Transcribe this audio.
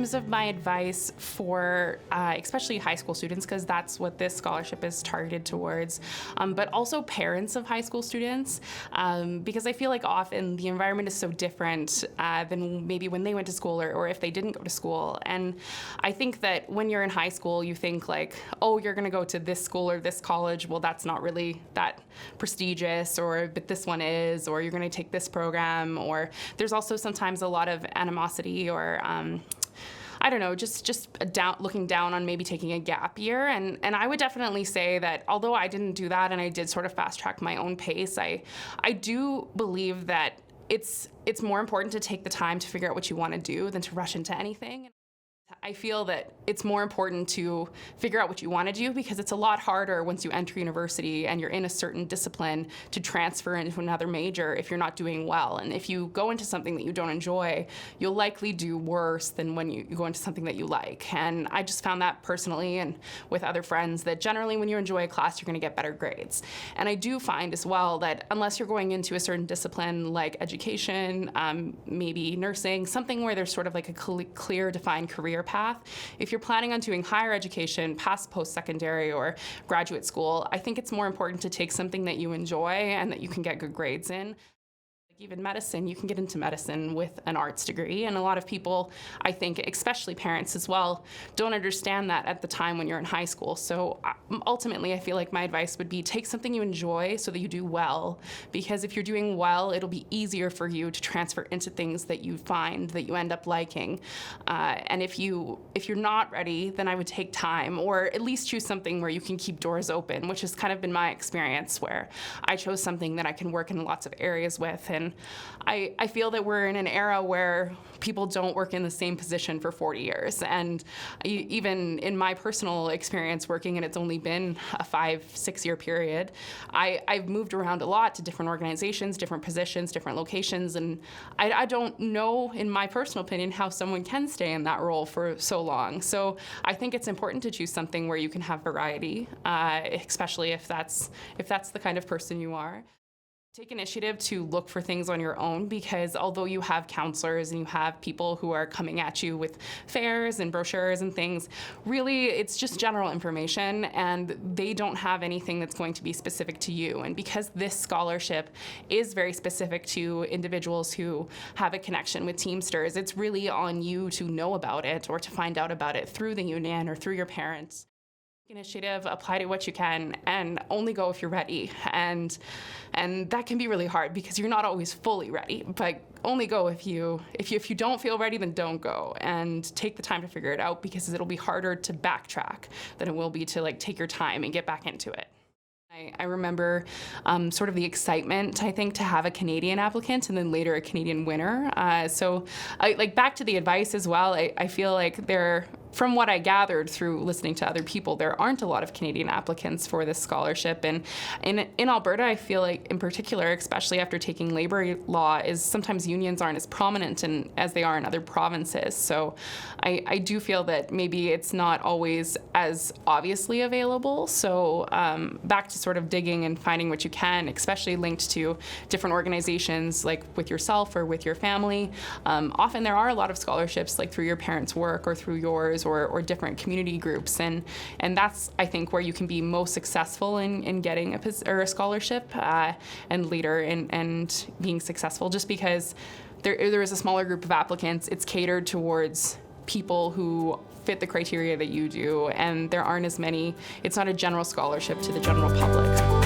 terms of my advice for especially high school students, because that's what this scholarship is targeted towards, but also parents of high school students, because I feel like often the environment is so different than maybe when they went to school or if they didn't go to school. And I think that when you're in high school, you think like, oh, you're going to go to this school or this college. Well, that's not really that prestigious, but this one is, or you're going to take this program, or there's also sometimes a lot of animosity or I don't know, just looking down on maybe taking a gap year. And I would definitely say that although I didn't do that and I did sort of fast track my own pace, I do believe that it's more important to take the time to figure out what you want to do than to rush into anything. I feel that it's more important to figure out what you want to do, because it's a lot harder once you enter university and you're in a certain discipline to transfer into another major if you're not doing well. And if you go into something that you don't enjoy, you'll likely do worse than when you go into something that you like. And I just found that personally and with other friends that generally when you enjoy a class, you're going to get better grades. And I do find as well that unless you're going into a certain discipline like education, maybe nursing, something where there's sort of like a clear defined career path. If you're planning on doing higher education past post-secondary or graduate school, I think it's more important to take something that you enjoy and that you can get good grades in. Even medicine, you can get into medicine with an arts degree, and a lot of people, I think, especially parents as well, don't understand that at the time when you're in high school. So ultimately, I feel like my advice would be take something you enjoy so that you do well, because if you're doing well, it'll be easier for you to transfer into things that you find that you end up liking. And if you're not ready, then I would take time, or at least choose something where you can keep doors open, which has kind of been my experience, where I chose something that I can work in lots of areas with. And I feel that we're in an era where people don't work in the same position for 40 years. And even in my personal experience working, and it's only been a 5-6 year period, I've moved around a lot to different organizations, different positions, different locations. And I don't know, in my personal opinion, how someone can stay in that role for so long. So I think it's important to choose something where you can have variety, especially if that's the kind of person you are. Take initiative to look for things on your own, because although you have counselors and you have people who are coming at you with fairs and brochures and things, really it's just general information and they don't have anything that's going to be specific to you. And because this scholarship is very specific to individuals who have a connection with Teamsters, it's really on you to know about it or to find out about it through the union or through your parents. Initiative, apply to what you can, and only go if you're ready. And that can be really hard because you're not always fully ready, but only go if you don't feel ready, then don't go, and take the time to figure it out, because it'll be harder to backtrack than it will be to like take your time and get back into it. I remember sort of the excitement, I think, to have a Canadian applicant and then later a Canadian winner. So back to the advice as well, I feel like from what I gathered through listening to other people, there aren't a lot of Canadian applicants for this scholarship. And in Alberta, I feel like in particular, especially after taking labor law, is sometimes unions aren't as prominent as they are in other provinces. So I do feel that maybe it's not always as obviously available. So back to sort of digging and finding what you can, especially linked to different organizations like with yourself or with your family. Often there are a lot of scholarships like through your parents' work or through yours, or different community groups, and that's, I think, where you can be most successful in getting a scholarship and later and being successful, just because there is a smaller group of applicants. It's catered towards people who fit the criteria that you do, and there aren't as many. It's not a general scholarship to the general public.